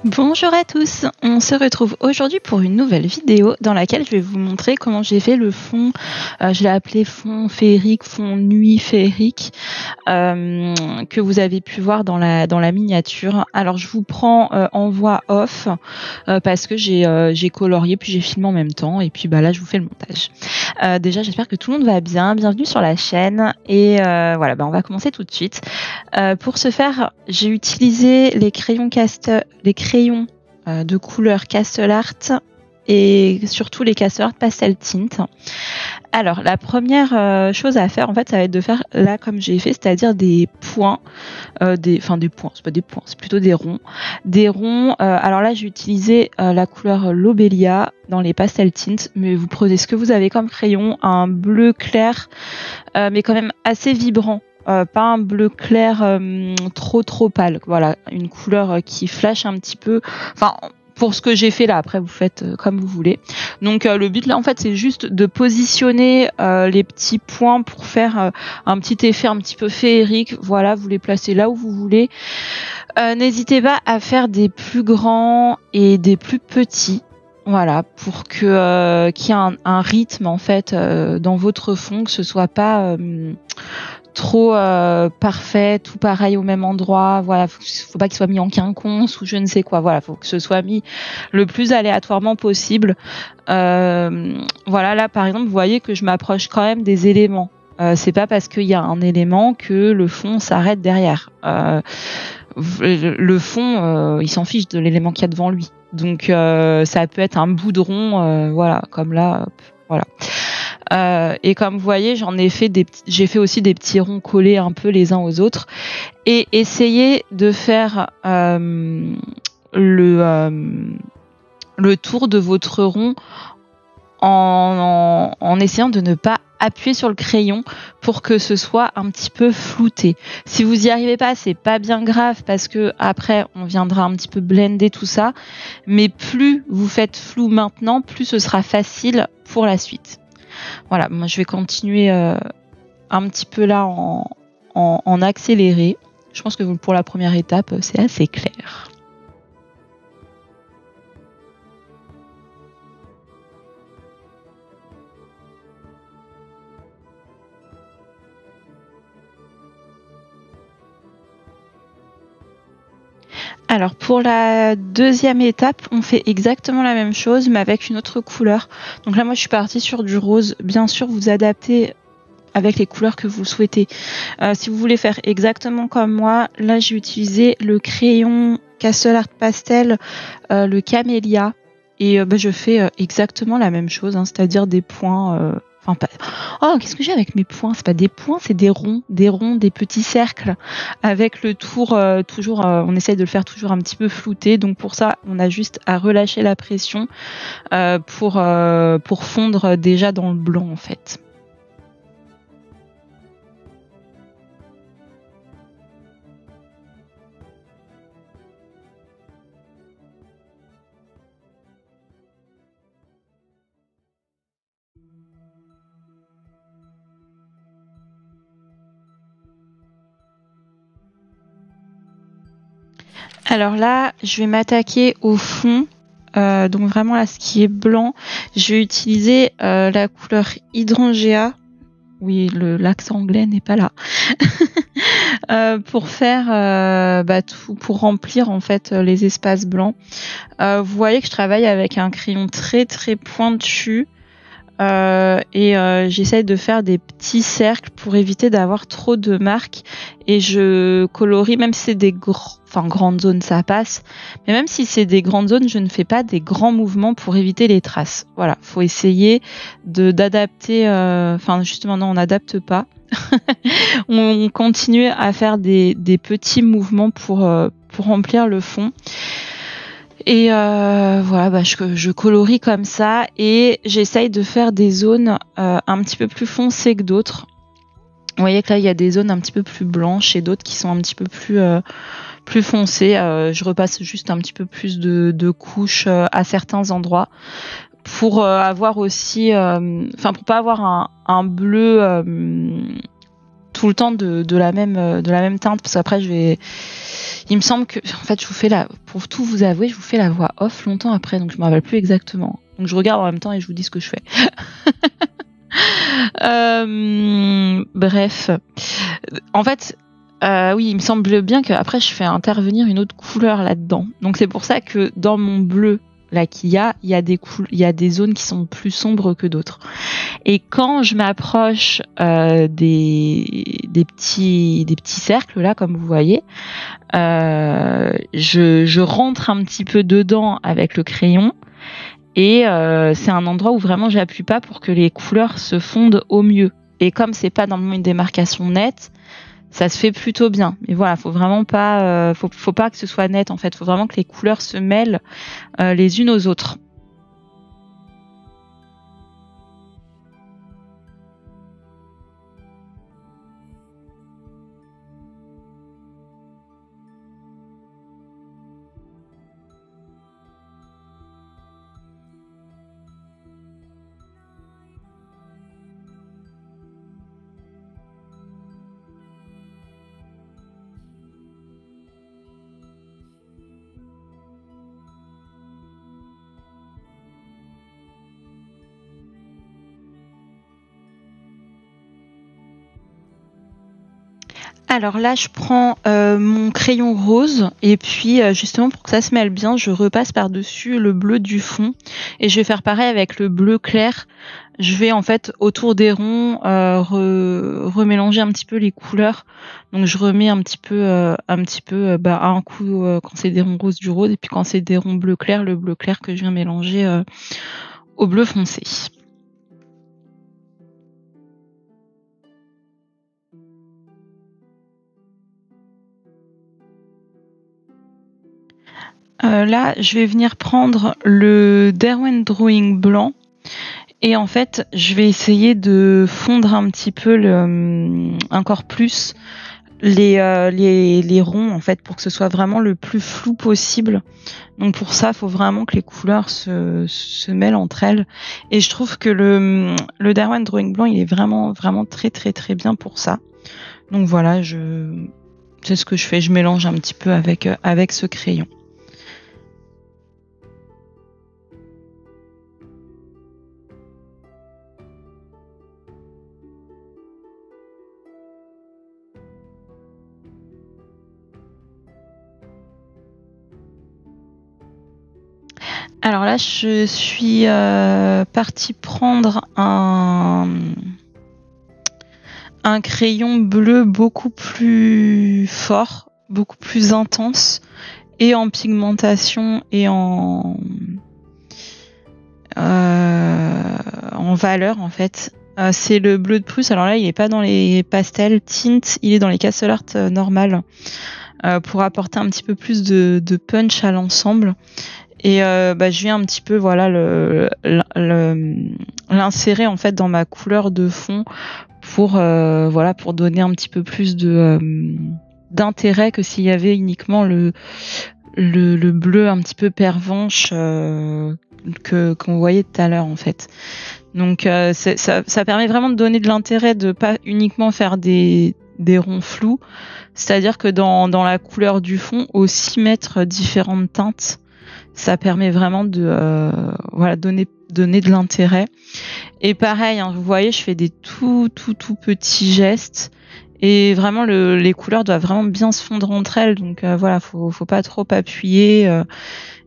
Bonjour à tous, on se retrouve aujourd'hui pour une nouvelle vidéo dans laquelle je vais vous montrer comment j'ai fait le fond, je l'ai appelé fond féerique, fond nuit féerique, que vous avez pu voir dans la miniature. Alors je vous prends en voix off parce que j'ai colorié puis j'ai filmé en même temps et puis là je vous fais le montage. Déjà j'espère que tout le monde va bien, bienvenue sur la chaîne et voilà, on va commencer tout de suite. Pour ce faire, j'ai utilisé les crayons de couleur Castle Art et surtout les Castle Art Pastel Tint. Alors, la première chose à faire, en fait, ça va être de faire là comme j'ai fait, c'est-à-dire des points, des points, c'est pas des points, c'est plutôt des ronds. Des ronds, alors là, j'ai utilisé la couleur Lobelia dans les Pastel Tint, mais vous prenez ce que vous avez comme crayon, un bleu clair, mais quand même assez vibrant. Pas un bleu clair trop pâle, voilà, une couleur qui flash un petit peu, enfin pour ce que j'ai fait là, après vous faites comme vous voulez. Donc le but là en fait c'est juste de positionner les petits points pour faire un petit effet un petit peu féerique, voilà, vous les placez là où vous voulez. N'hésitez pas à faire des plus grands et des plus petits. Voilà, pour que qu'il y ait un rythme en fait dans votre fond, que ce soit pas trop parfait, tout pareil au même endroit. Voilà, faut pas qu'il soit mis en quinconce ou je ne sais quoi. Voilà, faut que ce soit mis le plus aléatoirement possible. Voilà, là par exemple, vous voyez que je m'approche quand même des éléments. C'est pas parce qu'il y a un élément que le fond s'arrête derrière. Le fond, il s'en fiche de l'élément qu'il y a devant lui. Donc ça peut être un bout de rond, voilà, comme là, hop, voilà. Et comme vous voyez, j'ai fait aussi des petits ronds collés un peu les uns aux autres. Et essayez de faire le tour de votre rond en essayant de ne pas appuyer sur le crayon pour que ce soit un petit peu flouté. Si vous y arrivez pas, c'est pas bien grave parce que après on viendra un petit peu blender tout ça. Mais plus vous faites flou maintenant, plus ce sera facile pour la suite. Voilà, moi je vais continuer un petit peu là en accéléré. Je pense que pour la première étape, c'est assez clair. Alors pour la deuxième étape, on fait exactement la même chose mais avec une autre couleur. Donc là moi je suis partie sur du rose. Bien sûr vous adaptez avec les couleurs que vous souhaitez. Si vous voulez faire exactement comme moi, là j'ai utilisé le crayon Castle Art Pastel, le Camélia et je fais exactement la même chose, hein, c'est-à-dire des points. Oh, qu'est-ce que j'ai avec mes points? C'est pas des points, c'est des ronds, des petits cercles avec le tour toujours. On essaye de le faire toujours un petit peu flouté. Donc pour ça, on a juste à relâcher la pression pour fondre déjà dans le blanc en fait. Alors là, je vais m'attaquer au fond. Donc vraiment là, ce qui est blanc, je vais utiliser la couleur Hydrangea. Oui, l'accent anglais n'est pas là. Pour faire tout, pour remplir en fait les espaces blancs. Vous voyez que je travaille avec un crayon très pointu. J'essaye de faire des petits cercles pour éviter d'avoir trop de marques et je colorie, même si c'est des grandes zones ça passe, mais même si c'est des grandes zones je ne fais pas des grands mouvements pour éviter les traces. Voilà, faut essayer d'adapter, justement non on n'adapte pas. On continue à faire des petits mouvements pour remplir le fond. Et voilà, je colorie comme ça et j'essaye de faire des zones un petit peu plus foncées que d'autres. Vous voyez que là il y a des zones un petit peu plus blanches et d'autres qui sont un petit peu plus foncées. Je repasse juste un petit peu plus de couches à certains endroits pour avoir aussi, pour pas avoir un bleu tout le temps de la même teinte parce qu'après Il me semble que, en fait, pour tout vous avouer, je vous fais la voix off longtemps après, donc je me rappelle plus exactement. Donc je regarde en même temps et je vous dis ce que je fais. Bref. En fait, oui, il me semble bien qu'après je fais intervenir une autre couleur là-dedans. Donc c'est pour ça que dans mon bleu, là qu'il y a des zones qui sont plus sombres que d'autres. Et quand je m'approche des petits cercles là, comme vous voyez, je rentre un petit peu dedans avec le crayon. Et c'est un endroit où vraiment j'appuie pas pour que les couleurs se fondent au mieux. Et comme c'est pas dans une démarcation nette, ça se fait plutôt bien. Mais voilà, faut vraiment pas, faut pas que ce soit net en fait. Faut vraiment que les couleurs se mêlent les unes aux autres. Alors là, je prends mon crayon rose et puis justement pour que ça se mêle bien, je repasse par-dessus le bleu du fond et je vais faire pareil avec le bleu clair. Je vais en fait autour des ronds remélanger un petit peu les couleurs. Donc je remets un petit peu un coup quand c'est des ronds roses du rose et puis quand c'est des ronds bleu clair, le bleu clair que je viens mélanger au bleu foncé. Là, je vais venir prendre le Derwent Drawing blanc et en fait, je vais essayer de fondre un petit peu encore plus les ronds en fait pour que ce soit vraiment le plus flou possible. Donc pour ça, il faut vraiment que les couleurs se mêlent entre elles. Et je trouve que le Derwent Drawing blanc, il est vraiment vraiment très très très bien pour ça. Donc voilà, c'est ce que je fais. Je mélange un petit peu avec ce crayon. Alors là, je suis partie prendre un crayon bleu beaucoup plus fort, beaucoup plus intense, et en pigmentation et en valeur en fait. C'est le bleu de Prusse. Alors là, il est pas dans les pastels tint, il est dans les Castle Art normales pour apporter un petit peu plus de punch à l'ensemble. Et je viens un petit peu l'insérer en fait dans ma couleur de fond pour donner un petit peu plus d'intérêt que s'il y avait uniquement le bleu un petit peu pervenche qu'on voyait tout à l'heure en fait. Donc ça permet vraiment de donner de l'intérêt, de pas uniquement faire des ronds flous, c'est-à-dire que dans la couleur du fond aussi mettre différentes teintes. Ça permet vraiment de donner de l'intérêt. Et pareil, hein, vous voyez, je fais des tout petits gestes et vraiment les couleurs doivent vraiment bien se fondre entre elles. Donc faut pas trop appuyer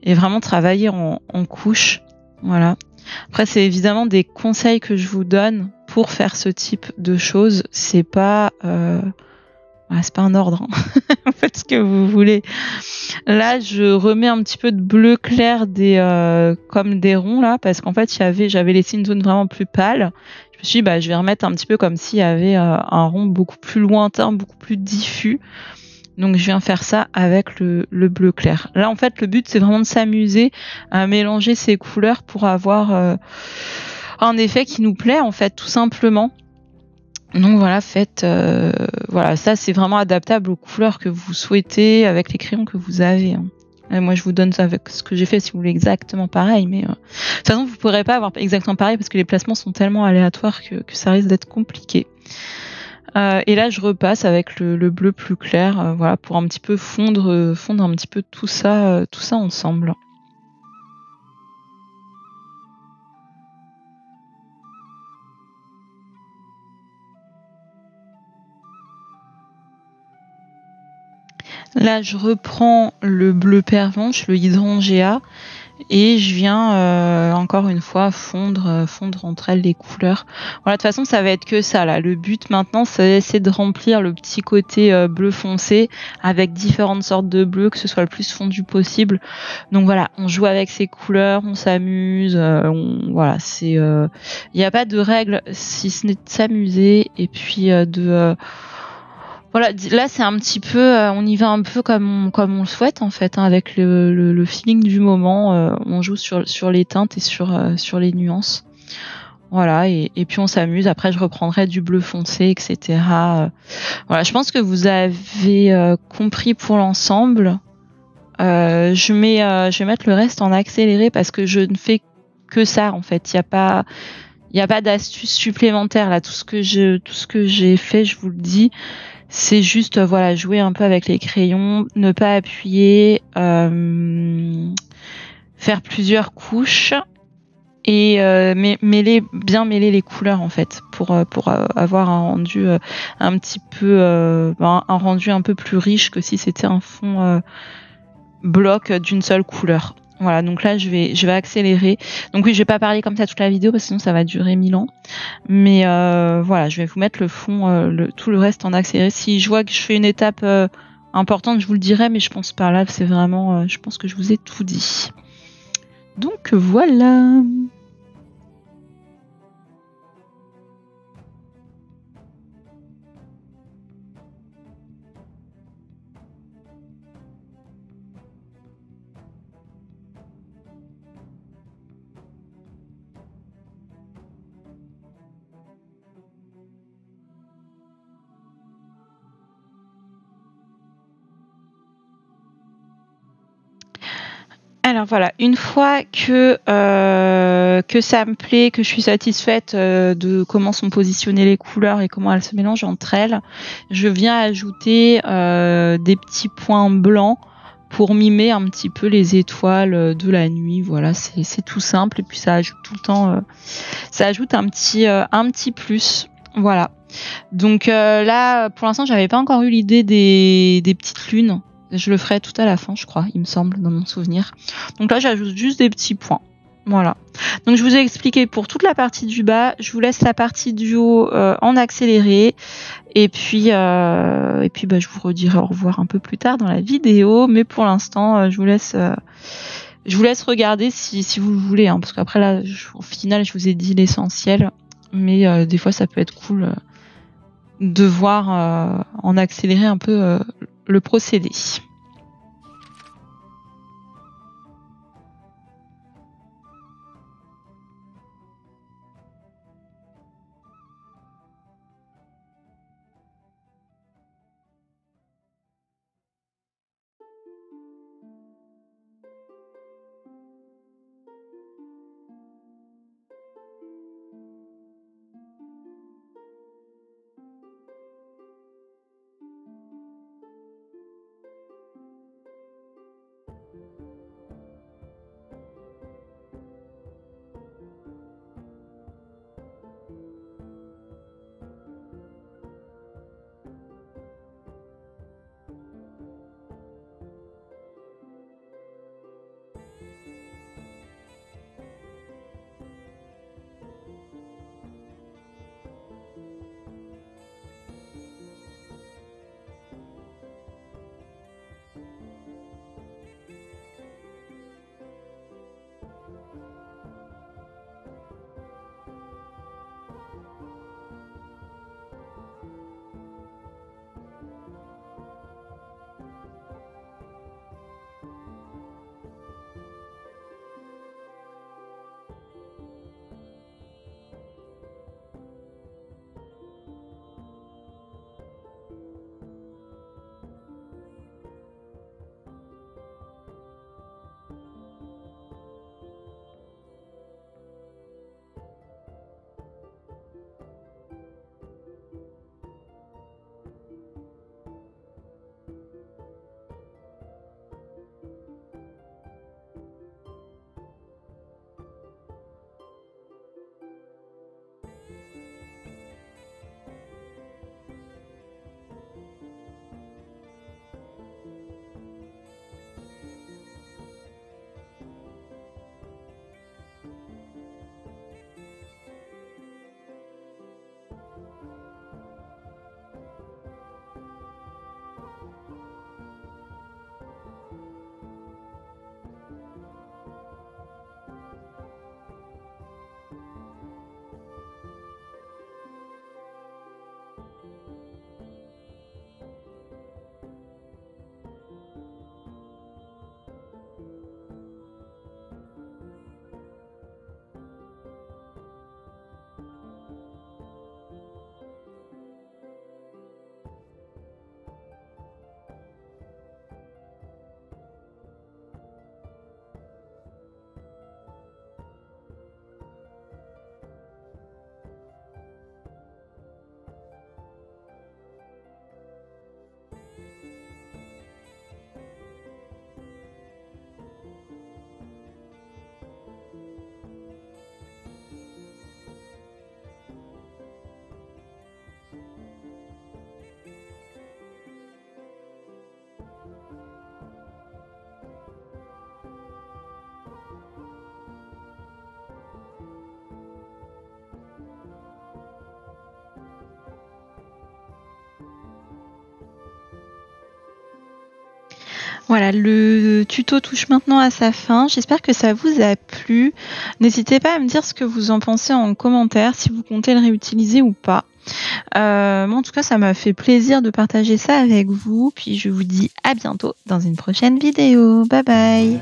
et vraiment travailler en couches. Voilà. Après, c'est évidemment des conseils que je vous donne pour faire ce type de choses. C'est pas un ordre. Hein. Faites ce que vous voulez. Là, je remets un petit peu de bleu clair comme des ronds là, parce qu'en fait, j'avais laissé une zone vraiment plus pâle. Je me suis dit, je vais remettre un petit peu comme s'il y avait un rond beaucoup plus lointain, beaucoup plus diffus. Donc, je viens faire ça avec le bleu clair. Là, en fait, le but, c'est vraiment de s'amuser à mélanger ces couleurs pour avoir un effet qui nous plaît, en fait, tout simplement. Donc voilà, ça c'est vraiment adaptable aux couleurs que vous souhaitez avec les crayons que vous avez. Hein. Moi je vous donne ça avec ce que j'ai fait si vous voulez exactement pareil, mais de toute façon vous pourrez pas avoir exactement pareil parce que les placements sont tellement aléatoires que ça risque d'être compliqué. Et là, je repasse avec le bleu plus clair, voilà, pour un petit peu fondre un petit peu tout ça ensemble. Là, je reprends le bleu pervenche, le hydrangea, et je viens encore une fois fondre entre elles les couleurs. Voilà, de toute façon, ça va être que ça là. Le but maintenant, c'est de remplir le petit côté bleu foncé avec différentes sortes de bleus, que ce soit le plus fondu possible. Donc voilà, on joue avec ces couleurs, on s'amuse, voilà, il n'y a pas de règle si ce n'est de s'amuser et puis voilà, là c'est un petit peu, on y va un peu comme on le souhaite en fait, hein, avec le feeling du moment. On joue sur les teintes et sur les nuances. Voilà, et puis on s'amuse. Après, je reprendrai du bleu foncé, etc. Voilà, je pense que vous avez compris pour l'ensemble. Je vais mettre le reste en accéléré parce que je ne fais que ça en fait. Il y a pas d'astuce supplémentaire là. Tout ce que j'ai fait, je vous le dis, c'est juste voilà, jouer un peu avec les crayons, ne pas appuyer, faire plusieurs couches et bien mêler les couleurs en fait pour avoir un rendu un petit peu un rendu un peu plus riche que si c'était un fond bloc d'une seule couleur. Voilà, donc là je vais accélérer. Donc oui, je vais pas parler comme ça toute la vidéo parce que sinon ça va durer 1000 ans. Mais voilà, je vais vous mettre le fond, tout le reste en accéléré. Si je vois que je fais une étape importante, je vous le dirai, mais je pense pas. Là, c'est vraiment, je pense que je vous ai tout dit. Donc voilà. Alors voilà, une fois que ça me plaît, que je suis satisfaite de comment sont positionnées les couleurs et comment elles se mélangent entre elles, je viens ajouter des petits points blancs pour mimer un petit peu les étoiles de la nuit. Voilà, c'est tout simple et puis ça ajoute tout le temps, ça ajoute un petit plus. Voilà. Donc là, pour l'instant, j'avais pas encore eu l'idée des petites lunes. Je le ferai tout à la fin, je crois, il me semble, dans mon souvenir. Donc là, j'ajoute juste des petits points. Voilà. Donc je vous ai expliqué pour toute la partie du bas. Je vous laisse la partie du haut en accéléré. Et puis bah, je vous redirai au revoir un peu plus tard dans la vidéo. Mais pour l'instant, je vous laisse regarder si vous le voulez. Hein, parce qu'après là, au final, je vous ai dit l'essentiel. Mais des fois, ça peut être cool de voir en accélérer un peu le procédé. Voilà, le tuto touche maintenant à sa fin. J'espère que ça vous a plu. N'hésitez pas à me dire ce que vous en pensez en commentaire, si vous comptez le réutiliser ou pas. Moi, en tout cas, ça m'a fait plaisir de partager ça avec vous. Puis je vous dis à bientôt dans une prochaine vidéo. Bye bye!